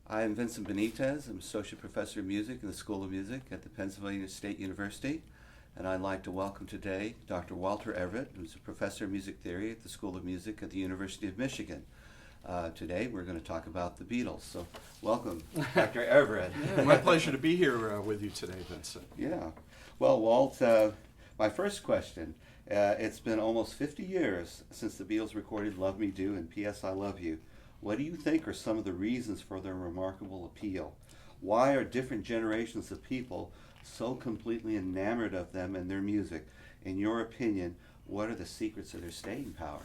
I am Vincent Benitez. I'm Associate Professor of Music in the School of Music at the Pennsylvania State University. And I'd like to welcome today Dr. Walter Everett, who's a Professor of Music Theory at the School of Music at the University of Michigan. Today we're going to talk about the Beatles. So welcome, Dr. Everett. Yeah, my pleasure to be here with you today, Vincent. Yeah. Well, Walt, my first question. It's been almost 50 years since the Beatles recorded Love Me Do and P.S. I Love You. What do you think are some of the reasons for their remarkable appeal? Why are different generations of people so completely enamored of them and their music? In your opinion, what are the secrets of their staying power?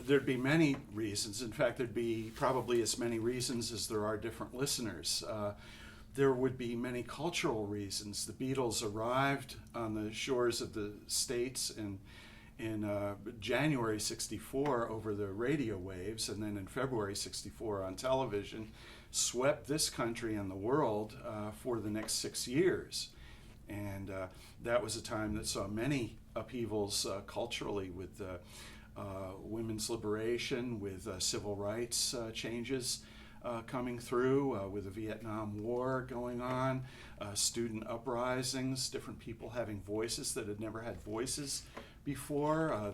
There'd be many reasons. In fact, there'd be probably as many reasons as there are different listeners. There would be many cultural reasons. The Beatles arrived on the shores of the States in January '64 over the radio waves, and then in February '64 on television, swept this country and the world for the next 6 years. And that was a time that saw many upheavals culturally with women's liberation, with civil rights changes coming through, with the Vietnam War going on, student uprisings, different people having voices that had never had voices before.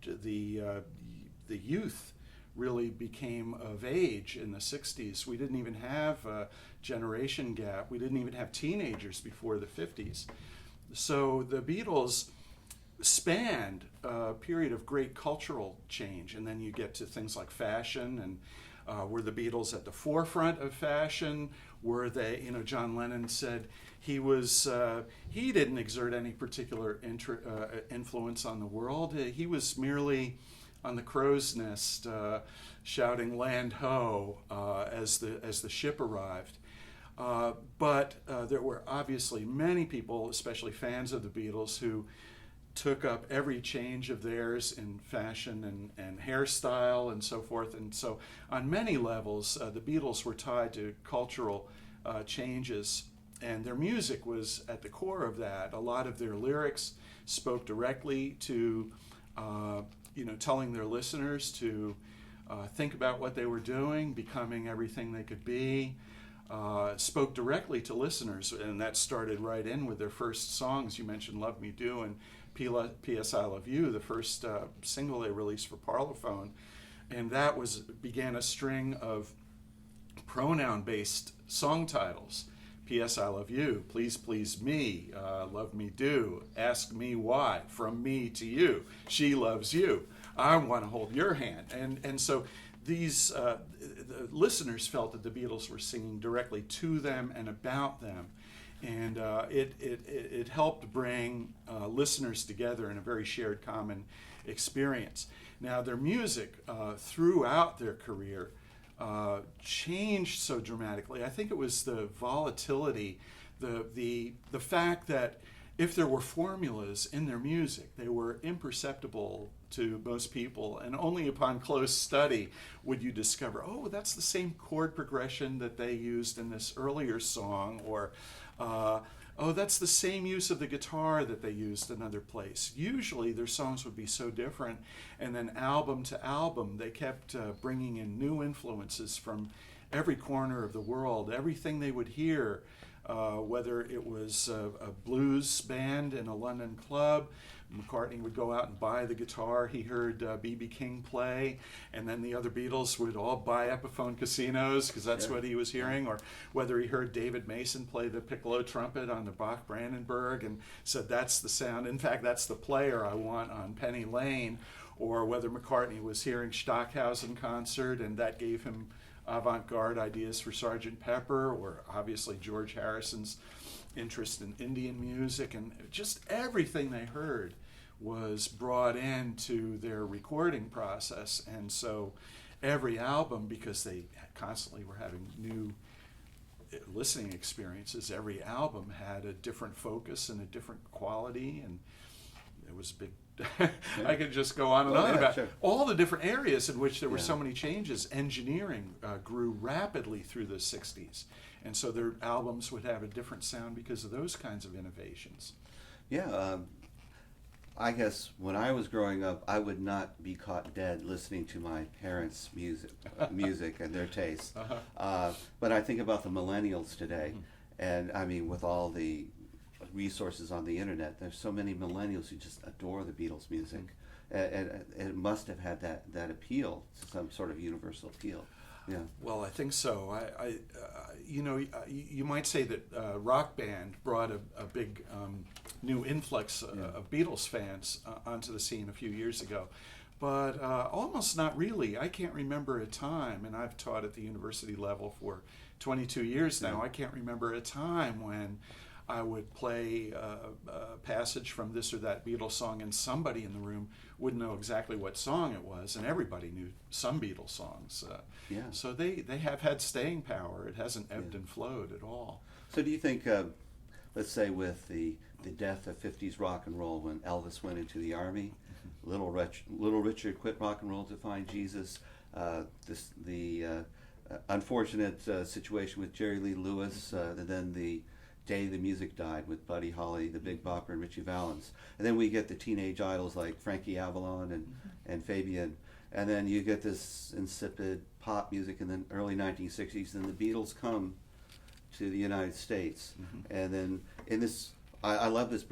The youth really became of age in the 60s. We didn't even have a generation gap. We didn't even have teenagers before the 50s. So the Beatles spanned a period of great cultural change, and then you get to things like fashion, and were the Beatles at the forefront of fashion? Were they, John Lennon said he didn't exert any particular influence on the world. He was merely on the crow's nest shouting "Land ho" as the ship arrived. But there were obviously many people, especially fans of the Beatles, who took up every change of theirs in fashion and hairstyle and so forth. And so on many levels, the Beatles were tied to cultural changes, and their music was at the core of that. A lot of their lyrics spoke directly to, telling their listeners to think about what they were doing, becoming everything they could be. Spoke directly to listeners, and that started right in with their first songs. You mentioned Love Me Do and P.S. I Love You, the first single they released for Parlophone, and that began a string of pronoun-based song titles. P.S. I Love You, Please Please Me, Love Me Do, Ask Me Why, From Me to You, She Loves You, I Want to Hold Your Hand. And so these the listeners felt that the Beatles were singing directly to them and about them. And it helped bring listeners together in a very shared common experience. Now, their music throughout their career changed so dramatically. I think it was the volatility, the fact that if there were formulas in their music, they were imperceptible to most people, and only upon close study would you discover, oh, that's the same chord progression that they used in this earlier song, or oh, that's the same use of the guitar that they used another place. Usually their songs would be so different, and then album to album they kept bringing in new influences from every corner of the world. Everything they would hear, whether it was a blues band in a London club, McCartney would go out and buy the guitar he heard B.B. King play, and then the other Beatles would all buy Epiphone casinos because that's what he was hearing, or whether he heard David Mason play the piccolo trumpet on the Bach Brandenburg and said, that's the sound, in fact, that's the player I want on Penny Lane, or whether McCartney was hearing Stockhausen concert and that gave him avant-garde ideas for Sgt. Pepper, or obviously George Harrison's interest in Indian music, and just everything they heard was brought into their recording process. And so every album, because they constantly were having new listening experiences, every album had a different focus and a different quality, and it was a big I could just go on and on about all the different areas in which there were so many changes. Engineering grew rapidly through the 60s, and so their albums would have a different sound because of those kinds of innovations. Yeah, I guess when I was growing up, I would not be caught dead listening to my parents' music and their tastes. But I think about the millennials today, and I mean, with all the resources on the internet, there's so many millennials who just adore the Beatles' music, and it must have had that appeal, some sort of universal appeal. Yeah. Well, I think so. You might say that Rock Band brought a big new influx of Beatles fans onto the scene a few years ago, but almost not really. I can't remember a time, and I've taught at the university level for 22 years now. I can't remember a time when I would play a passage from this or that Beatles song, and somebody in the room wouldn't know exactly what song it was, and everybody knew some Beatles songs. So they have had staying power. It hasn't ebbed and flowed at all. So do you think, let's say with the death of 50s rock and roll when Elvis went into the army, Little Richard quit rock and roll to find Jesus, the unfortunate situation with Jerry Lee Lewis, and then the day the music died with Buddy Holly, the Big Bopper, and Ritchie Valens. And then we get the teenage idols like Frankie Avalon and Fabian. And then you get this insipid pop music in the early 1960s. And the Beatles come to the United States. And then in this, I love this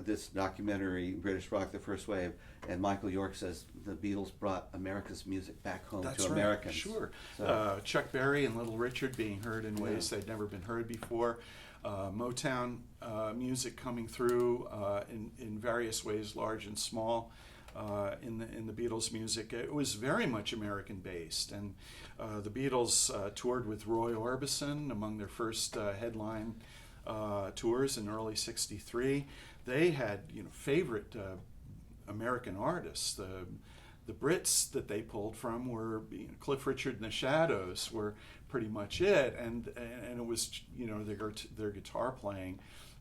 this documentary, British Rock, The First Wave. And Michael York says the Beatles brought America's music back home to Americans. Sure. So, Chuck Berry and Little Richard being heard in ways they'd never been heard before. Motown music coming through in various ways, large and small, in the Beatles' music. It was very much American based, and the Beatles toured with Roy Orbison among their first headline tours in early '63. They had favorite American artists. The Brits that they pulled from were Cliff Richard and the Shadows were pretty much it, and it was their guitar playing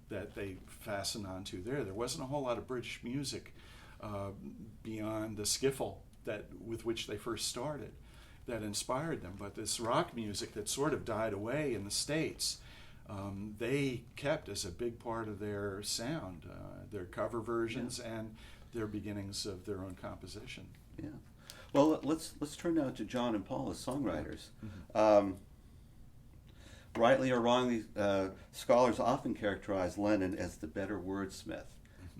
that they fastened onto there. There wasn't a whole lot of British music beyond the skiffle with which they first started that inspired them. But this rock music that sort of died away in the States, they kept as a big part of their sound, their cover versions and their beginnings of their own composition. Yeah. Well, let's turn now to John and Paul as songwriters. Rightly or wrongly, scholars often characterize Lennon as the better wordsmith,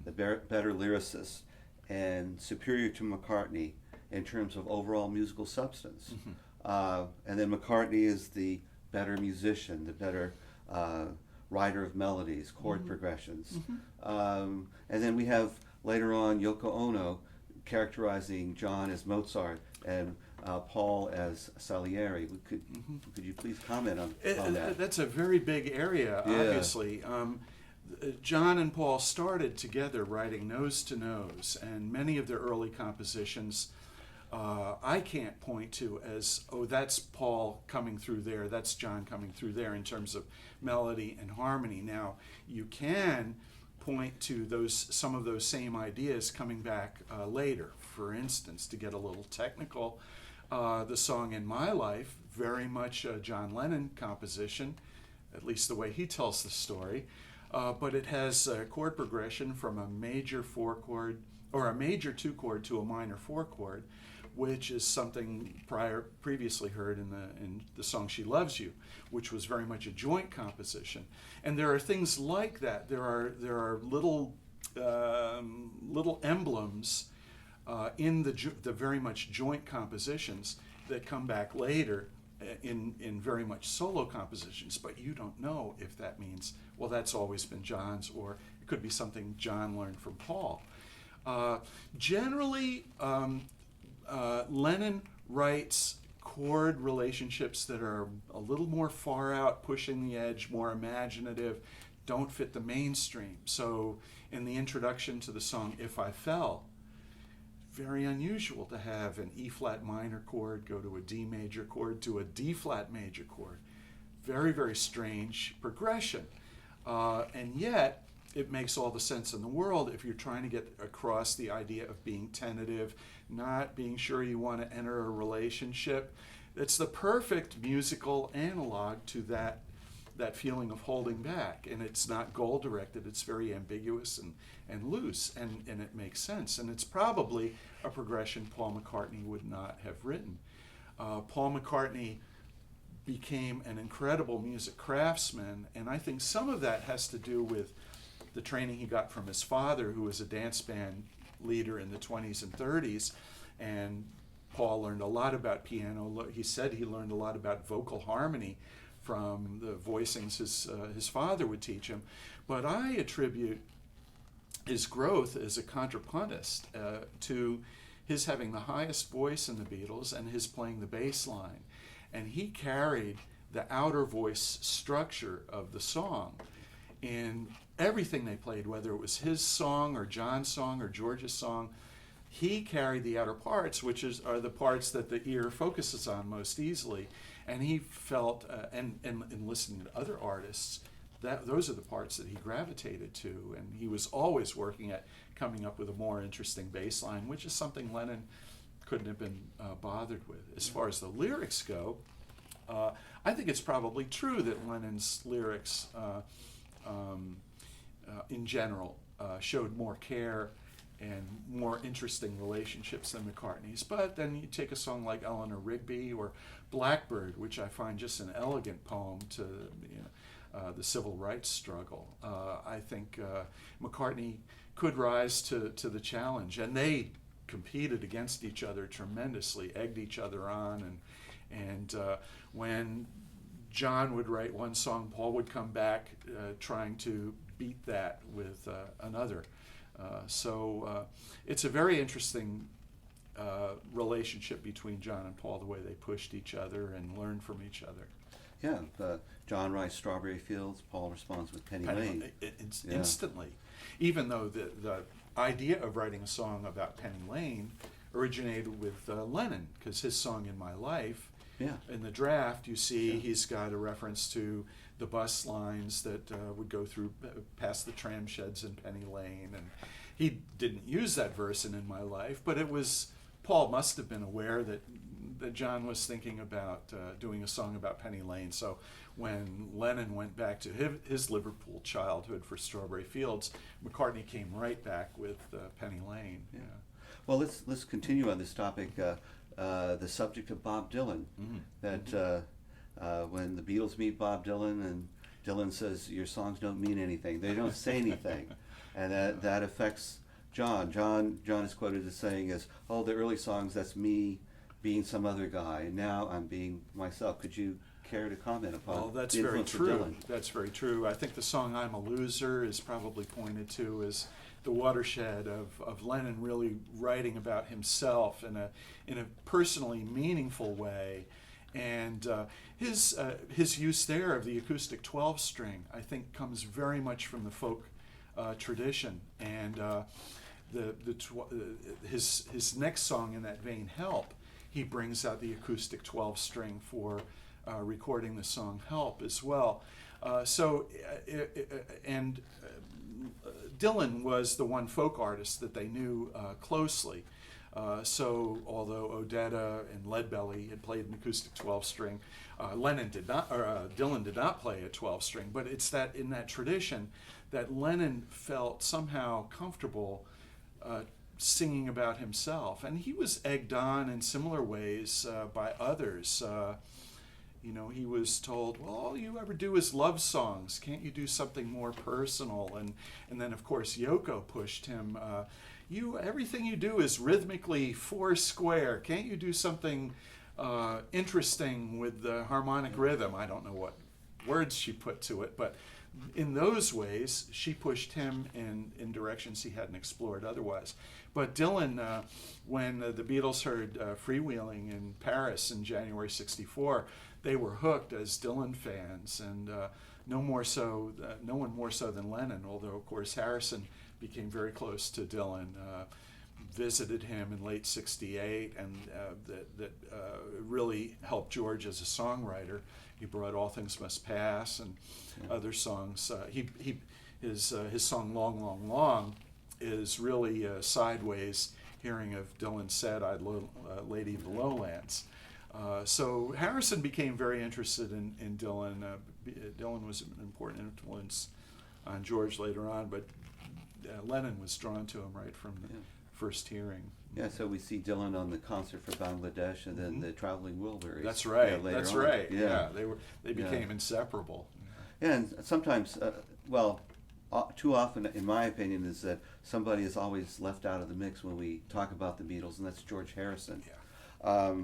the better lyricist, and superior to McCartney in terms of overall musical substance. And then McCartney is the better musician, the better writer of melodies, chord progressions. And then we have later on Yoko Ono characterizing John as Mozart and Paul as Salieri. Could you please comment on that? That's a very big area, obviously. John and Paul started together writing nose to nose, and many of their early compositions I can't point to as, oh, that's Paul coming through there, that's John coming through there in terms of melody and harmony. Now, you can point to some of those same ideas coming back later. For instance, to get a little technical, the song In My Life, very much a John Lennon composition, at least the way he tells the story, but it has a chord progression from a major 4-chord, or a major 2-chord to a minor 4-chord, which is something previously heard in the song She Loves You, which was very much a joint composition. And there are things like that. There are little emblems in the very much joint compositions that come back later in very much solo compositions, but you don't know if that means, well, that's always been John's, or it could be something John learned from Paul. Generally, Lennon writes chord relationships that are a little more far out, pushing the edge, more imaginative, don't fit the mainstream. So in the introduction to the song If I Fell, very unusual to have an E-flat minor chord go to a D major chord to a D-flat major chord. Very, very strange progression. And yet, it makes all the sense in the world if you're trying to get across the idea of being tentative, not being sure you want to enter a relationship. It's the perfect musical analog to that that feeling of holding back. And it's not goal-directed, it's very ambiguous and loose, and it makes sense. And it's probably a progression Paul McCartney would not have written. Paul McCartney became an incredible music craftsman, and I think some of that has to do with the training he got from his father, who was a dance band leader in the 20s and 30s, and Paul learned a lot about piano. He said he learned a lot about vocal harmony from the voicings his father would teach him. But I attribute his growth as a contrapuntist to his having the highest voice in the Beatles and his playing the bass line. And he carried the outer voice structure of the song in everything they played, whether it was his song or John's song or George's song. He carried the outer parts, which are the parts that the ear focuses on most easily. And he felt, and in listening to other artists, that those are the parts that he gravitated to. And he was always working at coming up with a more interesting bass line, which is something Lennon couldn't have been bothered with. As far as the lyrics go, I think it's probably true that Lennon's lyrics, in general, showed more care and more interesting relationships than McCartney's. But then you take a song like Eleanor Rigby or Blackbird, which I find just an elegant poem to the civil rights struggle. I think McCartney could rise to the challenge, and they competed against each other tremendously, egged each other on, and when John would write one song, Paul would come back trying to beat that with another. So it's a very interesting relationship between John and Paul, the way they pushed each other and learned from each other. Yeah, John writes Strawberry Fields, Paul responds with Penny Lane. Instantly. Even though the idea of writing a song about Penny Lane originated with Lennon, because his song In My Life, in the draft, you see he's got a reference to the bus lines that would go through past the tram sheds in Penny Lane, and he didn't use that verse in My Life, but it was, Paul must have been aware that John was thinking about doing a song about Penny Lane. So when Lennon went back to his Liverpool childhood for Strawberry Fields, McCartney came right back with Penny Lane. Yeah. Well, let's continue on this topic. The subject of Bob Dylan. That when the Beatles meet Bob Dylan, and Dylan says, "Your songs don't mean anything. They don't say anything," and that affects John. John is quoted as saying, "Oh, the early songs, that's me being some other guy, and now I'm being myself." Could you care to comment upon that's the very influence true. of Dylan? That's very true. I think the song "I'm a Loser" is probably pointed to as the watershed of Lennon really writing about himself in a personally meaningful way, and his use there of the acoustic 12-string, I think, comes very much from the folk tradition, and his next song in that vein, "Help," he brings out the acoustic 12-string for recording the song "Help" as well. Dylan was the one folk artist that they knew closely. So although Odetta and Leadbelly had played an acoustic 12-string, Dylan did not play a 12-string. But it's that in that tradition that Lennon felt somehow comfortable singing about himself, and he was egged on in similar ways by others. He was told, "Well, all you ever do is love songs. Can't you do something more personal?" And then, of course, Yoko pushed him. Everything you do is rhythmically four square. Can't you do something interesting with the harmonic rhythm? I don't know what words she put to it, but in those ways, she pushed him in directions he hadn't explored otherwise. But Dylan, when the Beatles heard Freewheeling in Paris in January '64, they were hooked as Dylan fans, and no one more so than Lennon, although, of course, Harrison became very close to Dylan, visited him in late '68, and that really helped George as a songwriter. He brought All Things Must Pass and other songs. His song Long, Long, Long is really a sideways hearing of Dylan said, "I'd Lady of the Lowlands." So Harrison became very interested in Dylan. Dylan was an important influence on George later on, but Lennon was drawn to him right from the first hearing. Yeah, so we see Dylan on the concert for Bangladesh, and then the Traveling Wilburys. That's right. Yeah, later That's on. right. Yeah, They became inseparable. yeah, and sometimes, too often, in my opinion, is that somebody is always left out of the mix when we talk about the Beatles, and that's George Harrison. Yeah.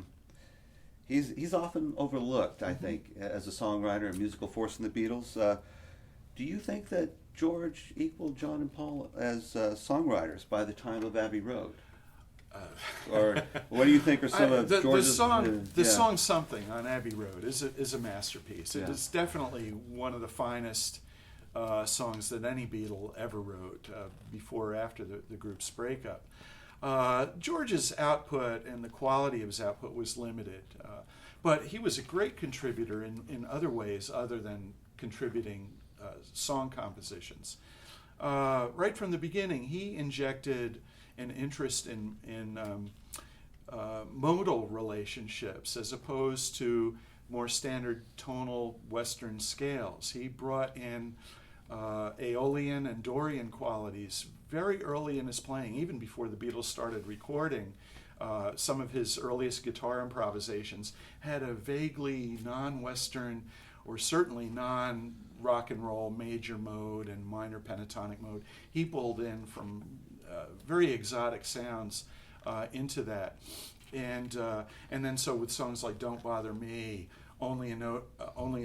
He's often overlooked, I think, as a songwriter and musical force in the Beatles. Do you think that George equaled John and Paul as songwriters by the time of Abbey Road? Or what do you think are some of George's... The song "Something" on Abbey Road is a masterpiece. It Yeah. is definitely one of the finest songs that any Beatle ever wrote, before or after the group's breakup. George's output and the quality of his output was limited, but he was a great contributor in other ways other than contributing song compositions. Right from the beginning, he injected an interest in modal relationships as opposed to more standard tonal Western scales. He brought in Aeolian and Dorian qualities very early in his playing, even before the Beatles started recording. Some of his earliest guitar improvisations had a vaguely non-Western, or certainly non-rock and roll major mode and minor pentatonic mode. He pulled in from very exotic sounds into that, and then so with songs like "Don't Bother Me," Only a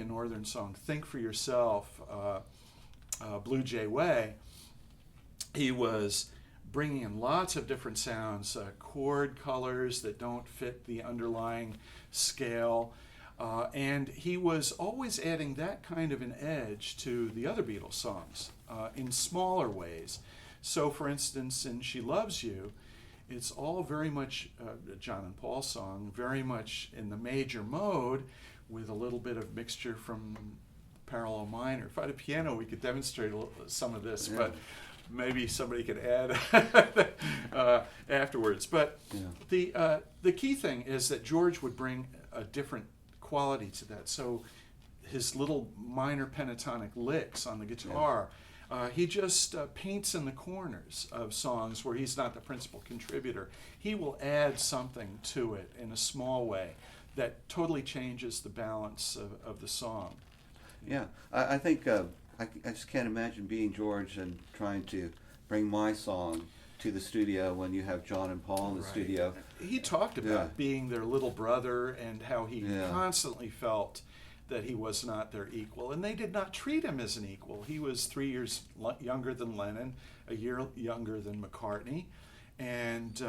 Northern Song," "Think for Yourself," "Blue Jay Way," he was bringing in lots of different sounds, chord colors that don't fit the underlying scale, and he was always adding that kind of an edge to the other Beatles songs in smaller ways. So, for instance, in "She Loves You," it's all very much a John and Paul song, very much in the major mode, with a little bit of mixture from parallel minor. If I had a piano, we could demonstrate some of this, but maybe somebody could add afterwards. But the key thing is that George would bring a different quality to that. So his little minor pentatonic licks on the guitar, he just paints in the corners of songs where he's not the principal contributor. He will add something to it in a small way that totally changes the balance of the song. Yeah, I think I just can't imagine being George and trying to bring my song to the studio when you have John and Paul in the studio. He talked about being their little brother and how he constantly felt that he was not their equal, and they did not treat him as an equal. He was 3 years younger than Lennon, a year younger than McCartney, and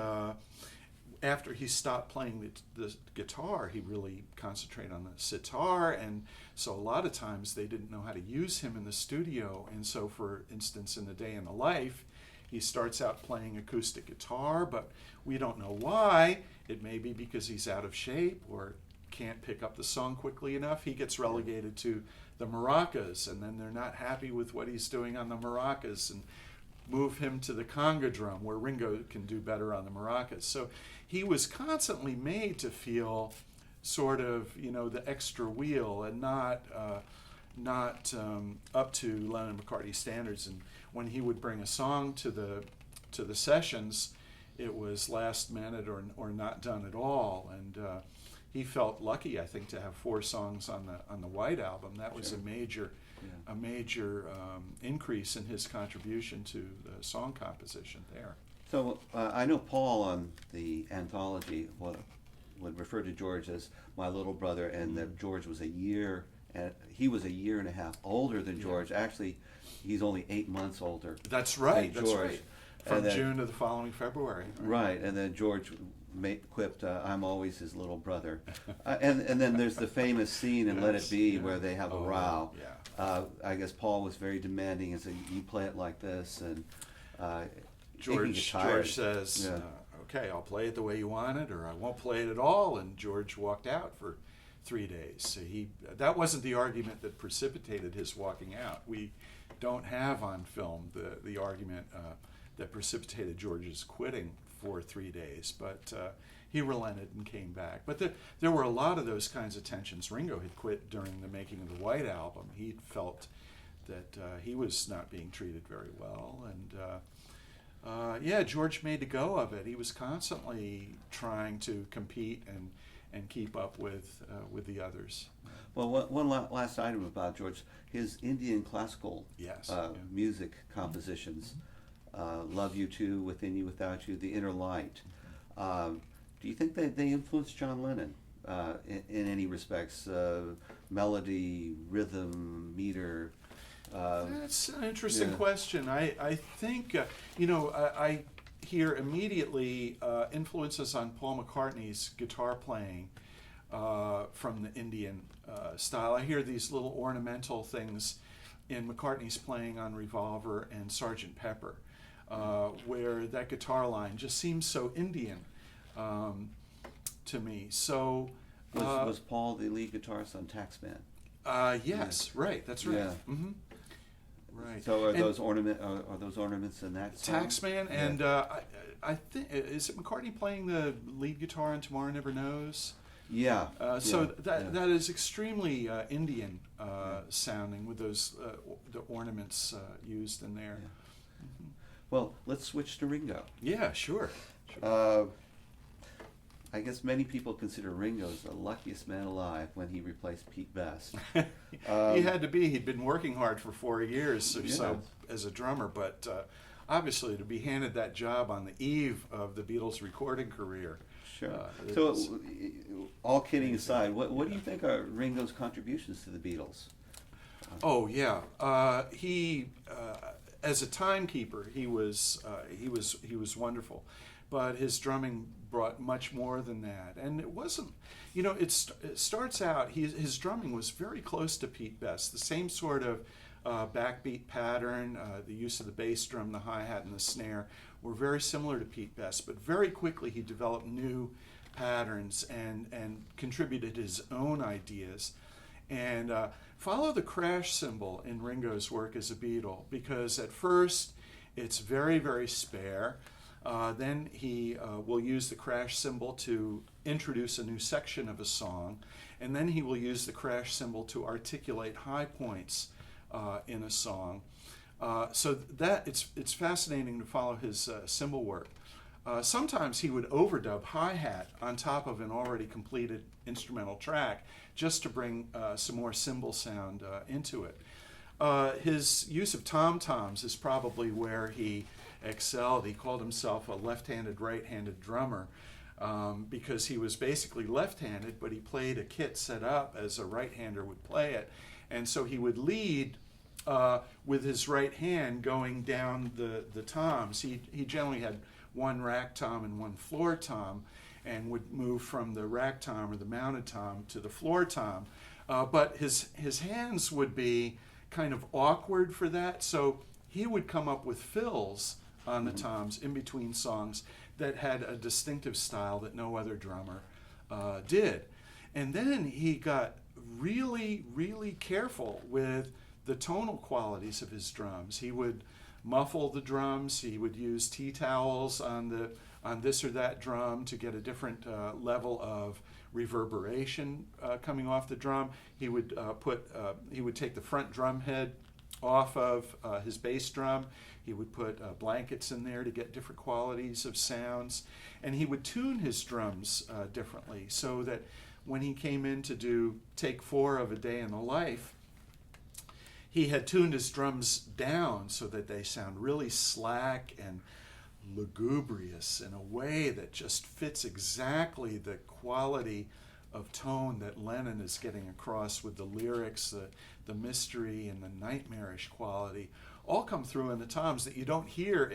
after he stopped playing the guitar, he really concentrated on the sitar, and so a lot of times they didn't know how to use him in the studio. And so, for instance, in "A Day in the Life," he starts out playing acoustic guitar, but we don't know why. It may be because he's out of shape or can't pick up the song quickly enough. He gets relegated to the maracas, and then they're not happy with what he's doing on the maracas and move him to the conga drum, where Ringo can do better on the maracas. So he was constantly made to feel sort of, the extra wheel and not up to Lennon and McCartney standards. And when he would bring a song to the sessions, it was last minute or not done at all. And he felt lucky, I think, to have 4 songs on the White Album. That was a major increase in his contribution to the song composition there. So I know Paul on the anthology would refer to George as my little brother, and that George was he was a year and a half older than George. Actually, he's only 8 months older. That's right. Than George. That's right. From June to the following February. Right, and then George quipped, "I'm always his little brother," and then there's the famous scene in "Let It Be" where they have a row. Yeah. I guess Paul was very demanding and said, "You play it like this," and George says, "Okay, I'll play it the way you want it, or I won't play it at all." And George walked out for 3 days. So that wasn't the argument that precipitated his walking out. We don't have on film the argument that precipitated George's quitting for 3 days, but he relented and came back. But there were a lot of those kinds of tensions. Ringo had quit during the making of the White Album. He felt that he was not being treated very well, and yeah, George made a go of it. He was constantly trying to compete and keep up with the others. Well, one last item about George, his Indian classical Yes, music compositions, Love You Too, Within You, Without You, The Inner Light. Do you think that they influenced John Lennon in any respects? Melody, rhythm, meter? That's an interesting Yeah. question. I think, I hear immediately influences on Paul McCartney's guitar playing from the Indian style. I hear these little ornamental things in McCartney's playing on Revolver and Sgt. Pepper, where that guitar line just seems so Indian to me. So Was Paul the lead guitarist on Taxman? yes, right. That's right. Yeah. Mm-hmm. Right. So are And those ornaments in that song? Taxman, Yeah. and I think, is it McCartney playing the lead guitar on Tomorrow Never Knows? Yeah. So yeah. that is extremely Indian sounding, with those the ornaments used in there. Yeah. Well, let's switch to Ringo. Yeah, sure. I guess many people consider Ringo the luckiest man alive when he replaced Pete Best. He had to be. He'd been working hard for 4 years or so Yeah. as a drummer, but obviously to be handed that job on the eve of the Beatles' recording career. Sure. It So, was all kidding aside, what do you think are Ringo's contributions to the Beatles? Oh yeah, he as a timekeeper, he was wonderful, but his drumming brought much more than that. And it wasn't, it starts out, his drumming was very close to Pete Best, the same sort of backbeat pattern, the use of the bass drum, the hi-hat, and the snare were very similar to Pete Best, but very quickly he developed new patterns and contributed his own ideas. And follow the crash cymbal in Ringo's work as a Beatle, because at first it's very, very spare. Then he will use the crash cymbal to introduce a new section of a song, and then he will use the crash cymbal to articulate high points in a song. So that it's fascinating to follow his cymbal work. Sometimes he would overdub hi-hat on top of an already completed instrumental track just to bring some more cymbal sound into it. His use of tom-toms is probably where he excelled. He called himself a left-handed, right-handed drummer because he was basically left-handed, but he played a kit set up as a right-hander would play it. And so he would lead with his right hand going down the toms. He generally had one rack tom and one floor tom, and would move from the rack tom or the mounted tom to the floor tom. But his hands would be kind of awkward for that, so he would come up with fills on the toms in between songs that had a distinctive style that no other drummer did. And then he got really, really careful with the tonal qualities of his drums. He would muffle the drums. He would use tea towels on this or that drum to get a different level of reverberation coming off the drum. He would take the front drum head off of his bass drum. He would put blankets in there to get different qualities of sounds, and he would tune his drums differently, so that when he came in to do take 4 of A Day in the Life, he had tuned his drums down so that they sound really slack and lugubrious in a way that just fits exactly the quality of tone that Lennon is getting across with the lyrics, the mystery and the nightmarish quality, all come through in the toms that you don't hear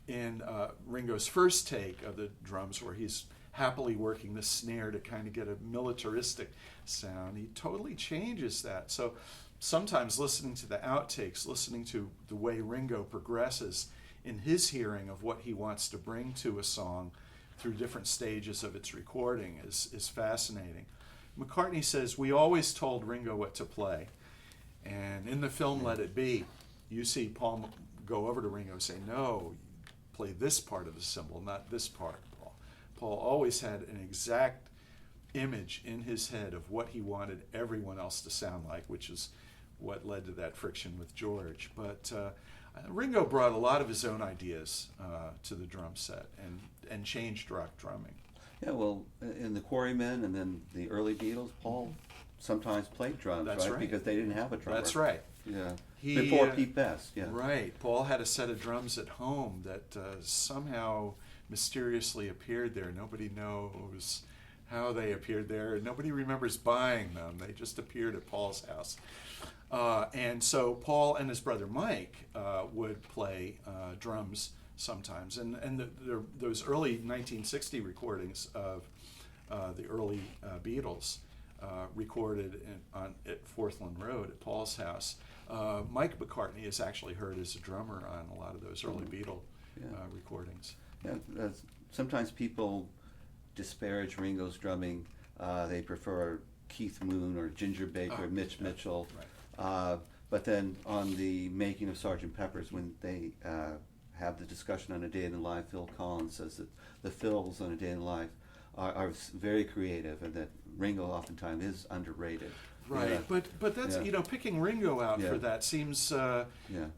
in Ringo's first take of the drums, where he's happily working the snare to kind of get a militaristic sound. He totally changes that. So sometimes listening to the outtakes, listening to the way Ringo progresses in his hearing of what he wants to bring to a song through different stages of its recording is fascinating. McCartney says, "We always told Ringo what to play." And in the film Let It Be, you see Paul go over to Ringo and say, "No, play this part of the cymbal, not this part, Paul." Paul always had an exact image in his head of what he wanted everyone else to sound like, which is what led to that friction with George. But Ringo brought a lot of his own ideas to the drum set and changed rock drumming. Yeah, well, in the Quarrymen and then the early Beatles, Paul sometimes played drums, That's right. Because they didn't have a drummer. That's right. Yeah. He, Before Pete Best, yeah. Right. Paul had a set of drums at home that somehow mysteriously appeared there. Nobody knows how they appeared there. Nobody remembers buying them. They just appeared at Paul's house. And so Paul and his brother Mike would play drums sometimes. And those early 1960 recordings of the early Beatles recorded at Forthland Road at Paul's house. Mike McCartney is actually heard as a drummer on a lot of those early Beatle recordings. Yeah, sometimes people disparage Ringo's drumming. They prefer Keith Moon or Ginger Baker, Mitch Mitchell. Right. But then on the making of Sgt. Pepper's, when they have the discussion on A Day in the Life, Phil Collins says that the fills on A Day in the Life are very creative, and that Ringo oftentimes is underrated. Right, Yeah. but that's picking Ringo out for that seems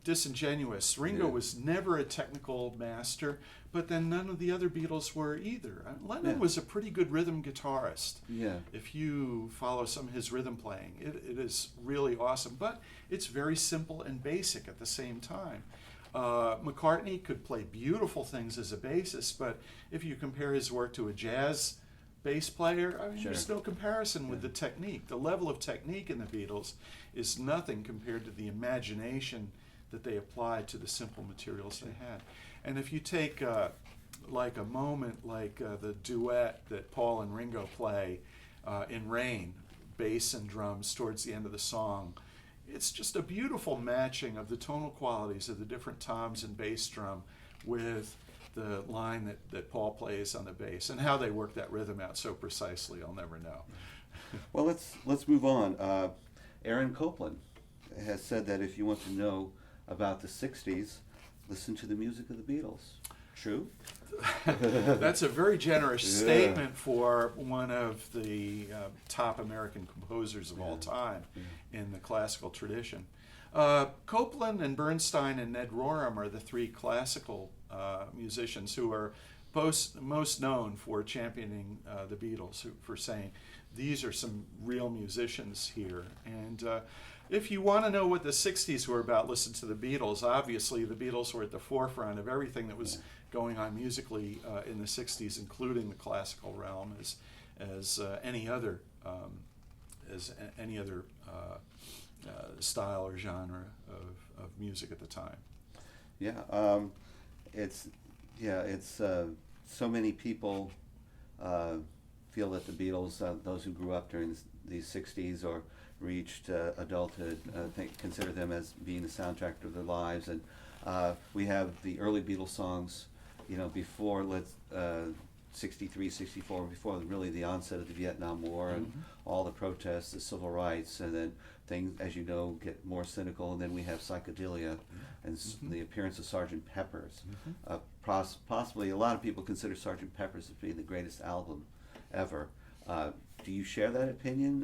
disingenuous. Ringo was never a technical master, but then none of the other Beatles were either. Lennon was a pretty good rhythm guitarist. Yeah. If you follow some of his rhythm playing, it is really awesome, but it's very simple and basic at the same time. McCartney could play beautiful things as a bassist, but if you compare his work to a jazz bass player, there's no comparison with the technique. The level of technique in the Beatles is nothing compared to the imagination that they applied to the simple materials they had. And if you take like a moment like the duet that Paul and Ringo play in Rain, bass and drums towards the end of the song, it's just a beautiful matching of the tonal qualities of the different toms and bass drum with the line that Paul plays on the bass, and how they work that rhythm out so precisely, I'll never know. Well, let's move on. Aaron Copland has said that if you want to know about the 60s, listen to the music of the Beatles. True? That's a very generous statement for one of the top American composers of all time in the classical tradition. Copland and Bernstein and Ned Rorem are the three classical musicians who are most known for championing the Beatles, for saying these are some real musicians here. And if you want to know what the 60s were about, listen to the Beatles. Obviously, the Beatles were at the forefront of everything that was going on musically in the 60s, including the classical realm, as any other style or genre of music at the time. It's so many people feel that the Beatles, those who grew up during the 60s or reached adulthood, consider them as being the soundtrack of their lives. And we have the early Beatles songs, before 63, 64, before really the onset of the Vietnam War and all the protests, the civil rights, and then things, as you know, get more cynical. And then we have psychedelia and the appearance of Sgt. Pepper's. Possibly a lot of people consider Sgt. Pepper's as being the greatest album ever. Do you share that opinion?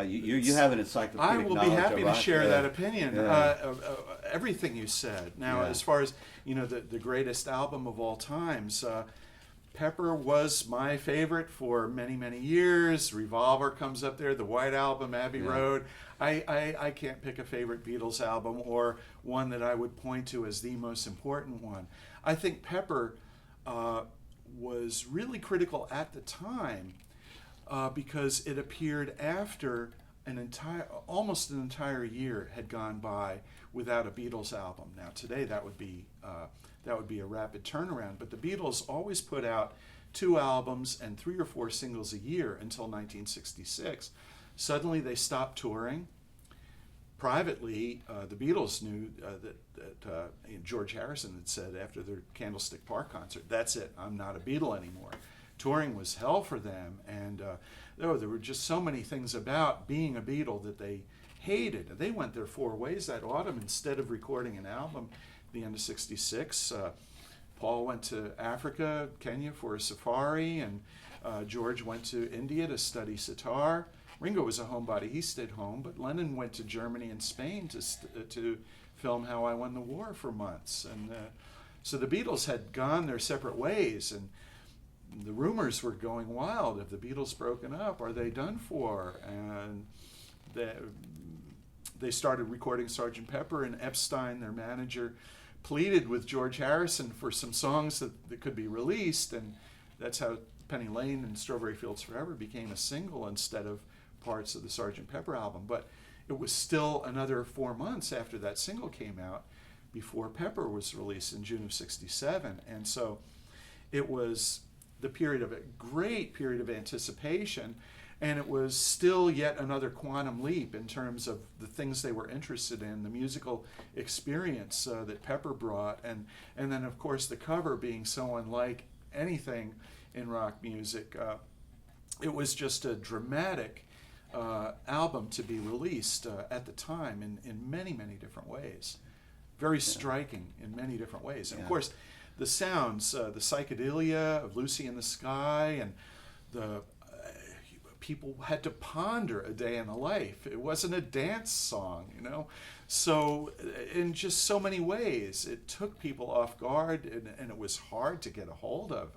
You have an encyclopedic I will knowledge be happy to share that opinion. Everything you said. Now, as far as the greatest album of all times, Pepper was my favorite for many, many years. Revolver comes up there, the White Album, Abbey Road. I can't pick a favorite Beatles album or one that I would point to as the most important one. I think Pepper was really critical at the time because it appeared after almost an entire year had gone by without a Beatles album. Now today that would be a rapid turnaround, but the Beatles always put out 2 albums and 3 or 4 singles a year until 1966. Suddenly they stopped touring. Privately, the Beatles knew that George Harrison had said after their Candlestick Park concert, "That's it, I'm not a Beatle anymore." Touring was hell for them, and there were just so many things about being a Beatle that they hated. They went their 4 ways that autumn. Instead of recording an album at the end of '66, Paul went to Africa, Kenya for a safari, and George went to India to study sitar. Ringo was a homebody; he stayed home. But Lennon went to Germany and Spain to film How I Won the War for months, and so the Beatles had gone their separate ways, and the rumors were going wild. Have the Beatles broken up? Are they done for? And they started recording Sgt. Pepper, and Epstein, their manager, pleaded with George Harrison for some songs that could be released, and that's how Penny Lane and Strawberry Fields Forever became a single instead of parts of the Sgt. Pepper album. But it was still another 4 months after that single came out before Pepper was released in June of '67, and so it was the great period of anticipation, and it was still yet another quantum leap in terms of the things they were interested in, the musical experience that Pepper brought, and then of course the cover being so unlike anything in rock music. It was just a dramatic album to be released at the time in many, many different ways. Very striking in many different ways. And of course, the sounds, the psychedelia of Lucy in the Sky, and the people had to ponder a day in the life. It wasn't a dance song, you know. So in just so many ways, it took people off guard, and it was hard to get a hold of,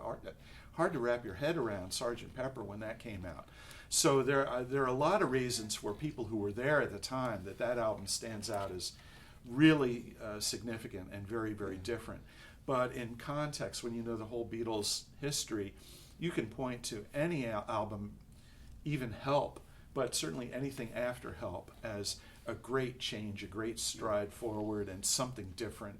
hard to wrap your head around Sgt. Pepper when that came out. So there are a lot of reasons for people who were there at the time that album stands out as really significant and very, very different. But in context, when you know the whole Beatles history, you can point to any album, even Help, but certainly anything after Help, as a great change, a great stride forward, and something different,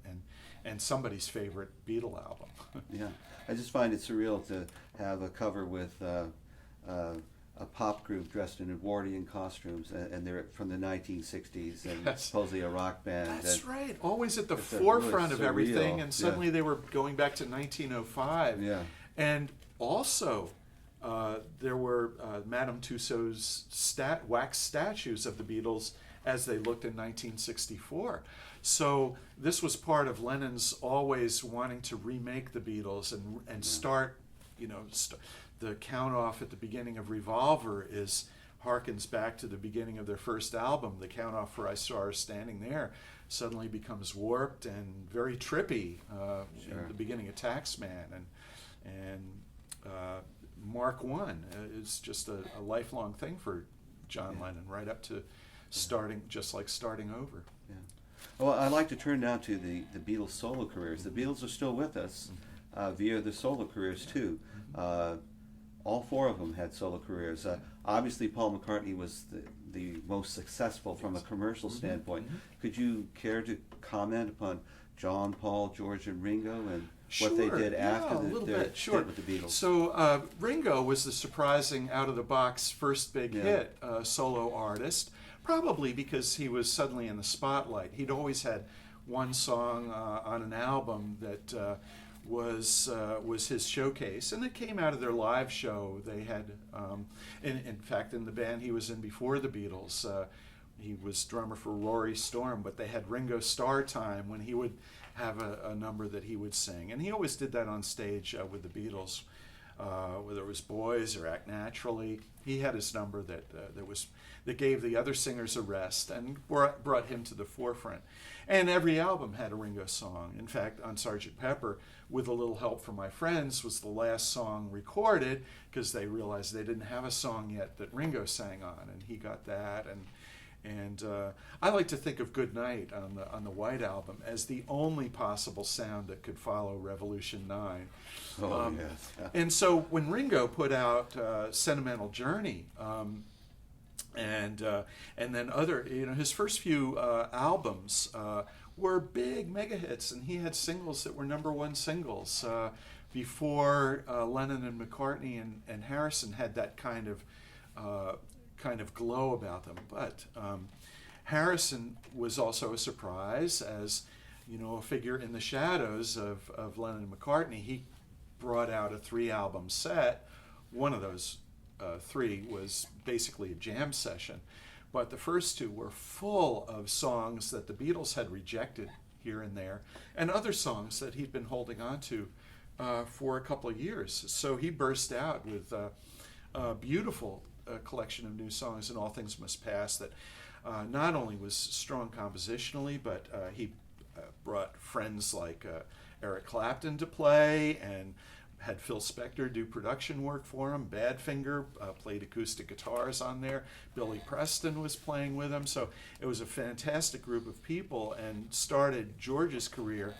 and somebody's favorite Beatle album. Yeah, I just find it surreal to have a cover with a pop group dressed in Edwardian costumes, and they're from the 1960s, and supposedly a rock band. That's right, always at the forefront really of everything, and suddenly yeah. they were going back to 1905. Yeah. And also, there were Madame Tussauds wax statues of the Beatles as they looked in 1964. So this was part of Lennon's always wanting to remake the Beatles and start, the count off at the beginning of Revolver harkens back to the beginning of their first album. The count off for I Saw Her Standing There suddenly becomes warped and very trippy in the beginning of Taxman, and Mark I is just a lifelong thing for John Lennon, right up to starting over. Yeah. Well, I'd like to turn now to the Beatles' solo careers. The Beatles are still with us via their solo careers too. All four of them had solo careers. Obviously, Paul McCartney was the most successful from a commercial standpoint. Could you care to comment upon John, Paul, George, and Ringo, and what they did after their hit with the Beatles? So Ringo was the surprising, out-of-the-box first big hit solo artist, probably because he was suddenly in the spotlight. He'd always had one song on an album that was his showcase, and it came out of their live show. They had, in fact, in the band he was in before the Beatles, he was drummer for Rory Storm, but they had Ringo Star Time when he would have a number that he would sing, and he always did that on stage with the Beatles, whether it was Boys or Act Naturally. He had his number that gave the other singers a rest and brought him to the forefront. And every album had a Ringo song. In fact, on Sgt. Pepper, With a Little Help from My Friends was the last song recorded because they realized they didn't have a song yet that Ringo sang on, and he got that. And I like to think of Good Night on the White Album as the only possible sound that could follow Revolution 9. Yes. And so when Ringo put out Sentimental Journey, and then other, his first few albums were big mega hits, and he had singles that were #1 singles before Lennon and McCartney and Harrison had that kind of glow about them. But Harrison was also a surprise as a figure in the shadows of Lennon and McCartney. He brought out a 3-album set. One of those 3 was basically a jam session, but the first 2 were full of songs that the Beatles had rejected here and there, and other songs that he'd been holding on to for a couple of years. So he burst out with a beautiful collection of new songs, and All Things Must Pass, that not only was strong compositionally, but he brought friends like Eric Clapton to play, and had Phil Spector do production work for him. Badfinger played acoustic guitars on there. Billy Preston was playing with him. So it was a fantastic group of people, and started George's career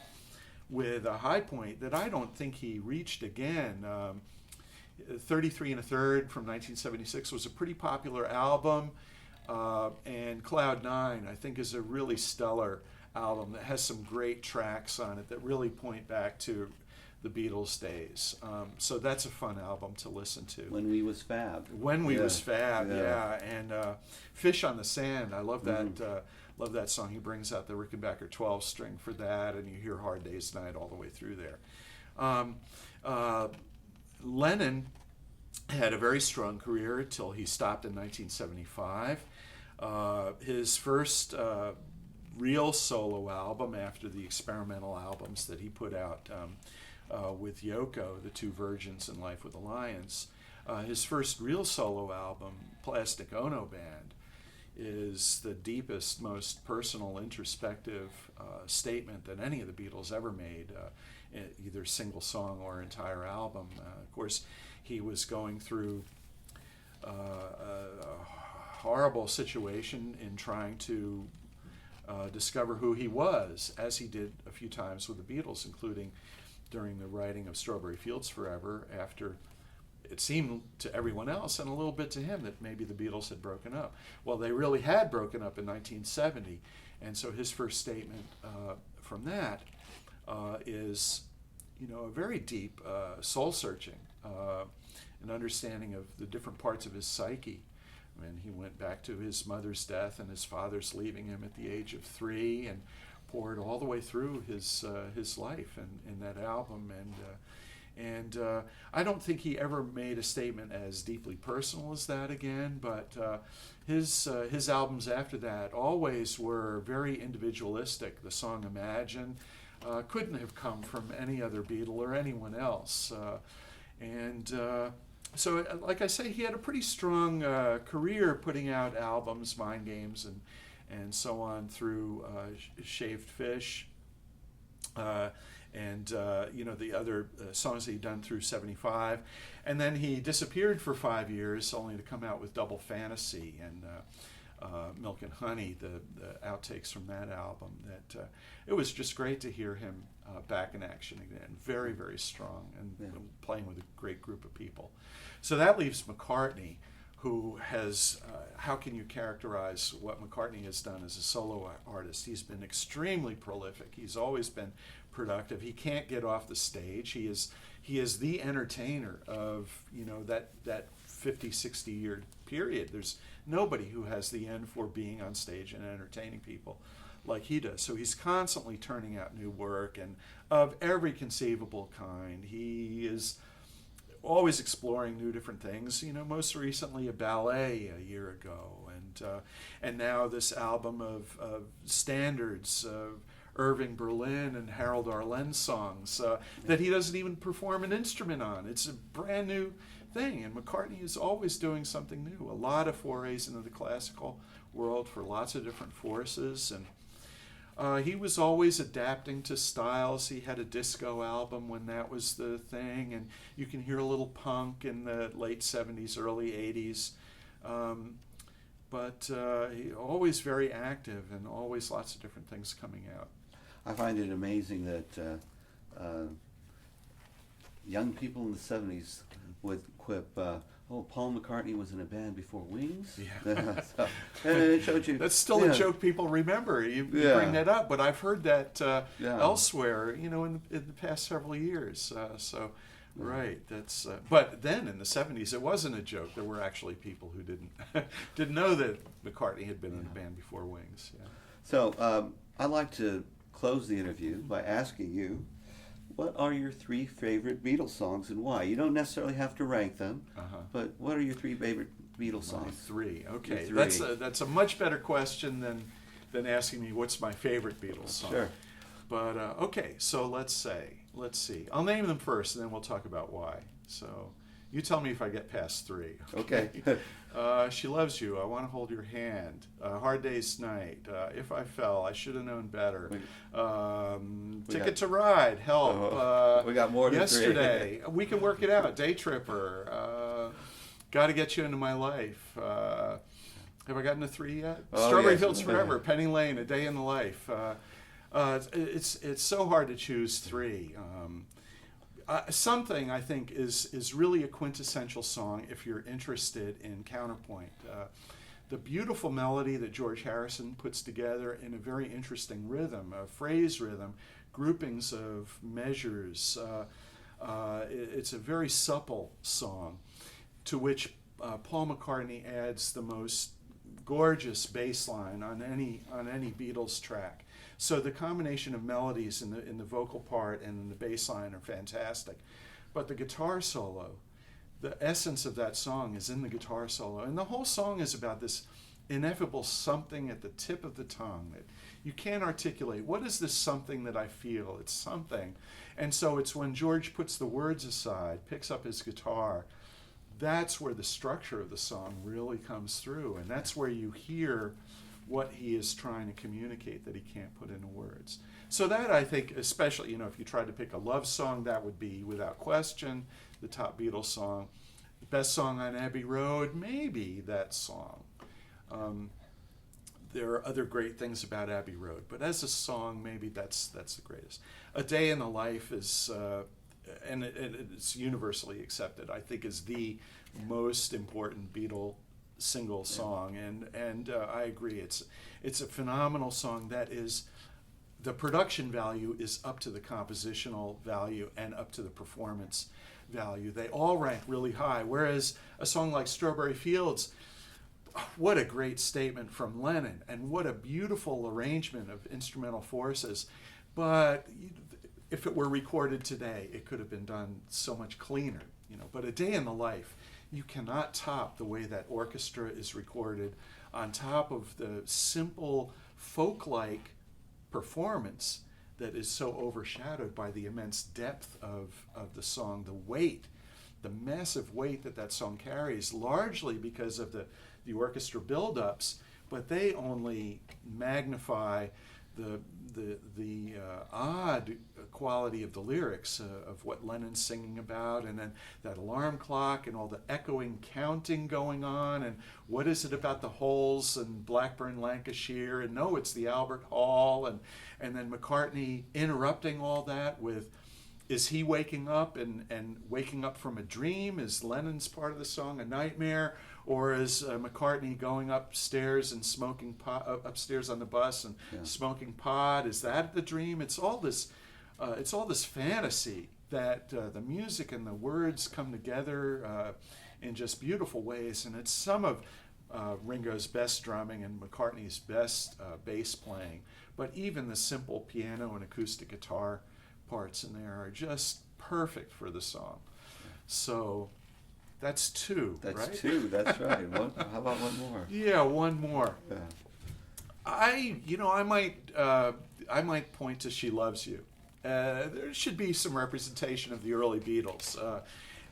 with a high point that I don't think he reached again. 33 and a Third from 1976 was a pretty popular album, and Cloud 9 I think is a really stellar album that has some great tracks on it that really point back to the Beatles days. So that's a fun album to listen to. When We Was Fab. When We Was Fab, Yeah. yeah. And Fish on the Sand, I love that. Love that song. He brings out the Rickenbacker 12-string for that, and you hear Hard Day's Night all the way through there. Lennon had a very strong career until he stopped in 1975. His first real solo album after the experimental albums that he put out with Yoko, The Two Virgins and Life with the Lions, his first real solo album, Plastic Ono Band, is the deepest, most personal, introspective statement that any of the Beatles ever made, either single song or entire album. Of course, he was going through a horrible situation in trying to discover who he was, as he did a few times with the Beatles, including during the writing of Strawberry Fields Forever, after it seemed to everyone else and a little bit to him that maybe the Beatles had broken up. Well, they really had broken up in 1970, and so his first statement from that is, a very deep soul-searching, an understanding of the different parts of his psyche. I mean, he went back to his mother's death and his father's leaving him at the age of 3, and poured all the way through his life in that album. And I don't think he ever made a statement as deeply personal as that again, but his albums after that always were very individualistic. The song Imagine couldn't have come from any other Beatle or anyone else. So, like I say, he had a pretty strong career putting out albums, Mind Games and so on, through Shaved Fish, and the other songs that he'd done through 75. And then he disappeared for 5 years, only to come out with Double Fantasy and Milk and Honey, the outtakes from that album. That it was just great to hear him back in action again. Very, very strong, and playing with a great group of people. So that leaves McCartney, who has, how can you characterize what McCartney has done as a solo artist? He's been extremely prolific. He's always been productive. He can't get off the stage. He is the entertainer of, that 50, 60-year period. There's nobody who has the end for being on stage and entertaining people like he does. So he's constantly turning out new work, and of every conceivable kind. He is always exploring new different things. Most recently a ballet a year ago, and now this album of standards of Irving Berlin and Harold Arlen songs that he doesn't even perform an instrument on. It's a brand new thing, and McCartney is always doing something new. A lot of forays into the classical world for lots of different forces, and he was always adapting to styles. He had a disco album when that was the thing, and you can hear a little punk in the late 70s, early 80s. But he always very active, and always lots of different things coming out. I find it amazing that young people in the 70s would quip, Paul McCartney was in a band before Wings? Yeah. So, and it showed you. That's still a joke people remember. You bring that up, but I've heard that elsewhere, in the past several years. Right, that's. But then in the 70s, it wasn't a joke. There were actually people who didn't know that McCartney had been in a band before Wings. Yeah. So I'd like to close the interview by asking you, what are your 3 favorite Beatles songs and why? You don't necessarily have to rank them, but what are your 3 favorite Beatles songs? My 3. Okay, 3. That's a much better question than asking me what's my favorite Beatles song. Sure. But okay, so let's say let's see. I'll name them first, and then we'll talk about why. So, you tell me if I get past 3. Okay. She Loves You. I Want to Hold Your Hand. Hard Day's Night. If I Fell. I Should Have Known Better. Ticket to Ride. Help. We got more than Yesterday. We Can Work It Out. Day Tripper. Got to Get You Into My Life. Have I gotten to 3 yet? Strawberry yes. Fields Forever. Penny Lane. A Day in the Life. It's so hard to choose 3. Something I think is really a quintessential song if you're interested in counterpoint. The beautiful melody that George Harrison puts together in a very interesting rhythm, a phrase rhythm, groupings of measures. It's a very supple song to which Paul McCartney adds the most gorgeous bass line on any Beatles track. So the combination of melodies in the vocal part and in the bass line are fantastic. But the guitar solo, the essence of that song is in the guitar solo. And the whole song is about this ineffable something at the tip of the tongue that you can't articulate. What is this something that I feel? It's something. And so it's when George puts the words aside, picks up his guitar, that's where the structure of the song really comes through. And that's where you hear what he is trying to communicate that he can't put into words. So that, I think, especially, if you tried to pick a love song, that would be, without question, the top Beatles song. The best song on Abbey Road, maybe that song. There are other great things about Abbey Road, but as a song, maybe that's the greatest. A Day in the Life is, and it's universally accepted, I think, is the most important Beatle single song, and I agree. It's a phenomenal song that is, the production value is up to the compositional value and up to the performance value. They all rank really high, whereas a song like Strawberry Fields, what a great statement from Lennon, and what a beautiful arrangement of instrumental forces. But if it were recorded today, it could have been done so much cleaner. But A Day in the Life, you cannot top the way that orchestra is recorded on top of the simple folk-like performance that is so overshadowed by the immense depth of the song, the weight, the massive weight that song carries, largely because of the orchestra build-ups, but they only magnify the odd quality of the lyrics of what Lennon's singing about, and then that alarm clock and all the echoing counting going on, and what is it about the holes in Blackburn, Lancashire, and no, it's the Albert Hall, and then McCartney interrupting all that with, is he waking up and waking up from a dream? Is Lennon's part of the song a nightmare? Or is McCartney going upstairs and smoking pot, upstairs on the bus and smoking pot? Is that the dream? It's all this fantasy that the music and the words come together in just beautiful ways. And it's some of Ringo's best drumming and McCartney's best bass playing. But even the simple piano and acoustic guitar parts in there are just perfect for the song. So that's 2, That's right? 2, that's right. How about one more? Yeah, one more. Yeah. I might point to She Loves You. There should be some representation of the early Beatles.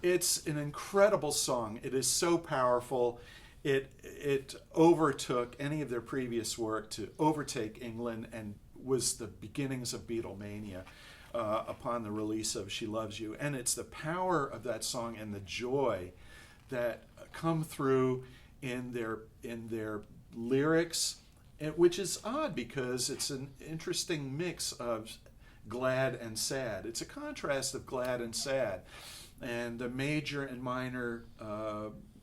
It's an incredible song. It is so powerful. It overtook any of their previous work to overtake England, and was the beginnings of Beatlemania upon the release of She Loves You. And it's the power of that song and the joy that come through in their lyrics, which is odd because it's an interesting mix of glad and sad. It's a contrast of glad and sad, and the major and minor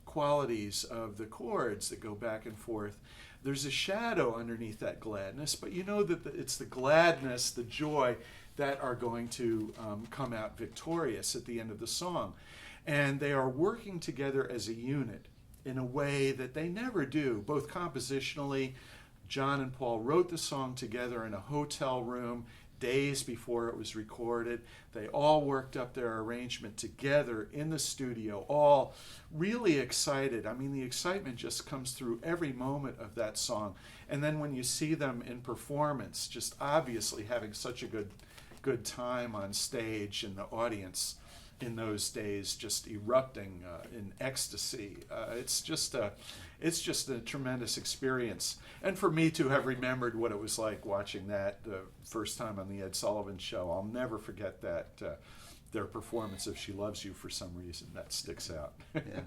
qualities of the chords that go back and forth. There's a shadow underneath that gladness, but you know that it's the gladness, the joy, that are going to come out victorious at the end of the song. And they are working together as a unit in a way that they never do, both compositionally. John and Paul wrote the song together in a hotel room days before it was recorded. They all worked up their arrangement together in the studio, all really excited. I mean, the excitement just comes through every moment of that song. And then when you see them in performance, just obviously having such a good good time on stage, and the audience in those days just erupting in ecstasy. It's just a tremendous experience. And for me to have remembered what it was like watching that the first time on the Ed Sullivan Show, I'll never forget that. Their performance of She Loves You, for some reason, that sticks out. Yeah.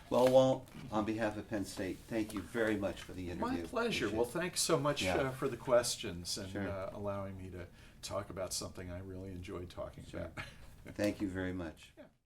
Well, Walt, on behalf of Penn State, thank you very much for the interview. My pleasure. Appreciate Well, it. thanks so much Yeah. for the questions and Sure. allowing me to talk about something I really enjoyed talking Sure. about. Thank you very much. Yeah.